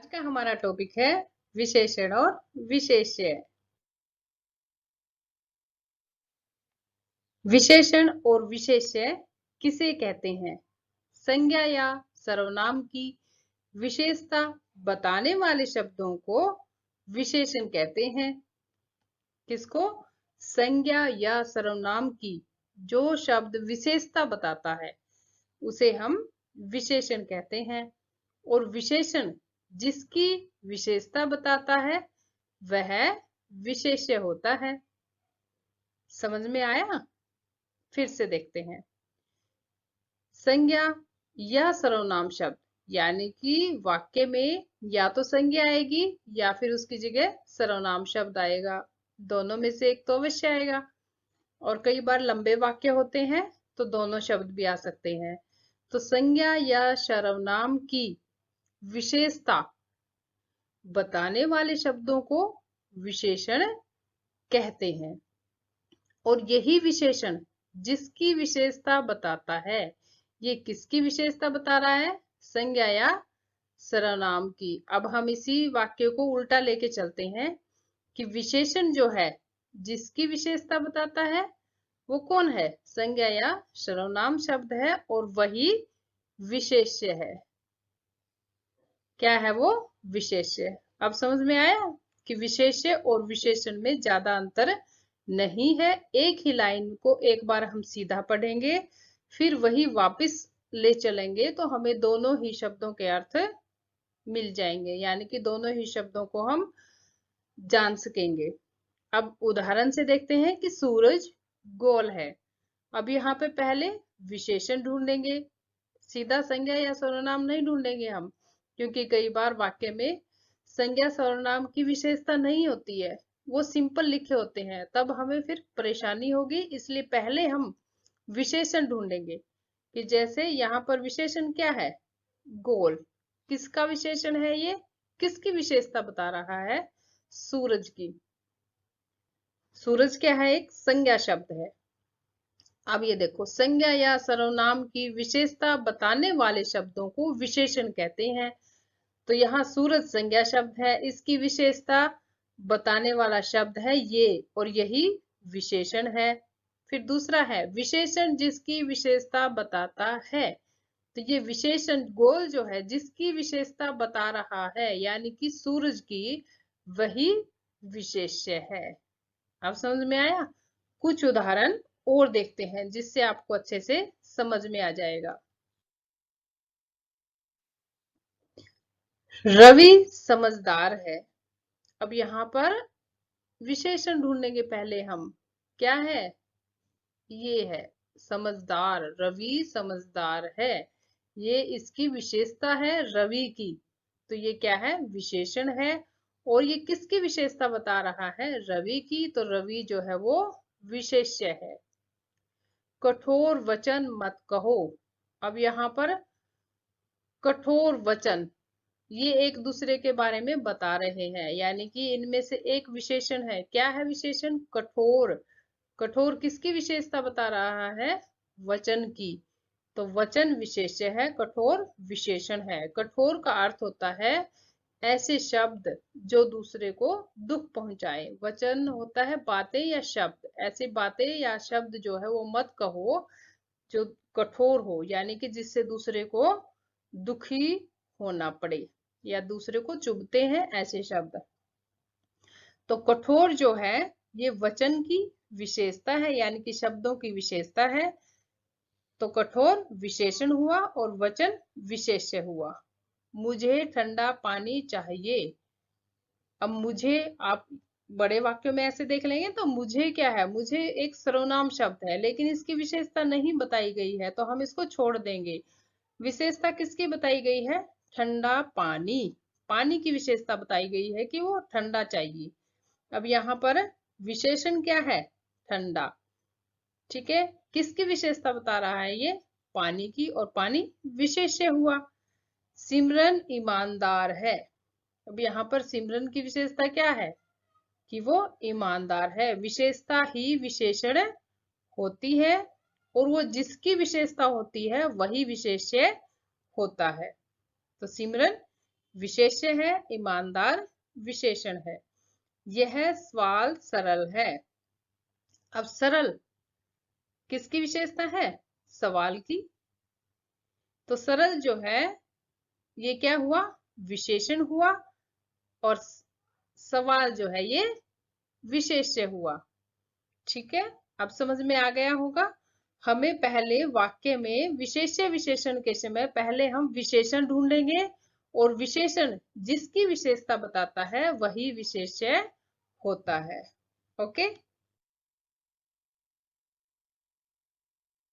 का हमारा टॉपिक है विशेषण और विशेष्य। विशेषण और विशेष्य किसे कहते हैं? संज्ञा या सर्वनाम की विशेषता बताने वाले शब्दों को विशेषण कहते हैं। किसको? संज्ञा या सर्वनाम की जो शब्द विशेषता बताता है उसे हम विशेषण कहते हैं। और विशेषण जिसकी विशेषता बताता है वह विशेष्य होता है। समझ में आया? फिर से देखते हैं। संज्ञा या सर्वनाम शब्द यानी कि वाक्य में या तो संज्ञा आएगी या फिर उसकी जगह सर्वनाम शब्द आएगा। दोनों में से एक तो अवश्य आएगा। और कई बार लंबे वाक्य होते हैं तो दोनों शब्द भी आ सकते हैं। तो संज्ञा या सर्वनाम की विशेषता बताने वाले शब्दों को विशेषण कहते हैं। और यही विशेषण जिसकी विशेषता बताता है, ये किसकी विशेषता बता रहा है? संज्ञा या सर्वनाम की। अब हम इसी वाक्य को उल्टा लेके चलते हैं कि विशेषण जो है जिसकी विशेषता बताता है वो कौन है? संज्ञा या सर्वनाम शब्द है और वही विशेष्य है। क्या है वो? विशेष्य। अब समझ में आया कि विशेष्य और विशेषण में ज्यादा अंतर नहीं है। एक ही लाइन को एक बार हम सीधा पढ़ेंगे फिर वही वापस ले चलेंगे तो हमें दोनों ही शब्दों के अर्थ मिल जाएंगे, यानी कि दोनों ही शब्दों को हम जान सकेंगे। अब उदाहरण से देखते हैं कि सूरज गोल है। अब यहाँ पे पहले विशेषण ढूंढेंगे, सीधा संज्ञा या सर्वनाम नहीं ढूंढेंगे हम, क्योंकि कई बार वाक्य में संज्ञा सर्वनाम की विशेषता नहीं होती है, वो सिंपल लिखे होते हैं, तब हमें फिर परेशानी होगी। इसलिए पहले हम विशेषण ढूंढेंगे कि जैसे यहाँ पर विशेषण क्या है? गोल। किसका विशेषण है ये? किसकी विशेषता बता रहा है? सूरज की। सूरज क्या है? एक संज्ञा शब्द है। अब ये देखो, संज्ञा या सर्वनाम की विशेषता बताने वाले शब्दों को विशेषण कहते हैं। तो यहाँ सूरज संज्ञा शब्द है, इसकी विशेषता बताने वाला शब्द है ये, और यही विशेषण है। फिर दूसरा है विशेषण जिसकी विशेषता बताता है। तो ये विशेषण गोल जो है जिसकी विशेषता बता रहा है यानी कि सूरज की, वही विशेष्य है। अब समझ में आया? कुछ उदाहरण और देखते हैं जिससे आपको अच्छे से समझ में आ जाएगा। रवि समझदार है। अब यहाँ पर विशेषण ढूंढेंगे पहले हम। क्या है? ये है समझदार। रवि समझदार है, ये इसकी विशेषता है रवि की। तो ये क्या है? विशेषण है। और ये किसकी विशेषता बता रहा है? रवि की। तो रवि जो है वो विशेष्य है। कठोर वचन मत कहो। अब यहाँ पर कठोर वचन ये एक दूसरे के बारे में बता रहे हैं, यानी कि इनमें से एक विशेषण है। क्या है विशेषण? कठोर। कठोर किसकी विशेषता बता रहा है? वचन की। तो वचन विशेष्य है, कठोर विशेषण है। कठोर का अर्थ होता है ऐसे शब्द जो दूसरे को दुख पहुंचाए। वचन होता है बातें या शब्द। ऐसी बातें या शब्द जो है वो मत कहो जो कठोर हो, यानी कि जिससे दूसरे को दुखी होना पड़े या दूसरे को चुभते हैं ऐसे शब्द। तो कठोर जो है ये वचन की विशेषता है, यानी कि शब्दों की विशेषता है। तो कठोर विशेषण हुआ और वचन विशेष्य हुआ। मुझे ठंडा पानी चाहिए। अब मुझे आप बड़े वाक्यों में ऐसे देख लेंगे तो मुझे क्या है? मुझे एक सर्वनाम शब्द है लेकिन इसकी विशेषता नहीं बताई गई है तो हम इसको छोड़ देंगे। विशेषता किसकी बताई गई है? ठंडा पानी। पानी की विशेषता बताई गई है कि वो ठंडा चाहिए। अब यहाँ पर विशेषण क्या है? ठंडा। ठीक है, किसकी विशेषता बता रहा है ये? पानी की। और पानी विशेष्य हुआ। सिमरन ईमानदार है। अब यहाँ पर सिमरन की विशेषता क्या है? कि वो ईमानदार है। विशेषता ही विशेषण होती है और वो जिसकी विशेषता होती है वही विशेष्य होता है। तो सिमरन विशेष्य है, ईमानदार विशेषण है। यह सवाल सरल है। अब सरल किसकी विशेषता है? सवाल की। तो सरल जो है ये क्या हुआ? विशेषण हुआ, और सवाल जो है ये विशेष्य हुआ। ठीक है, अब समझ में आ गया होगा। हमें पहले वाक्य में विशेष्य विशेषण के समय पहले हम विशेषण ढूंढेंगे, और विशेषण जिसकी विशेषता बताता है वही विशेष्य होता है। ओके।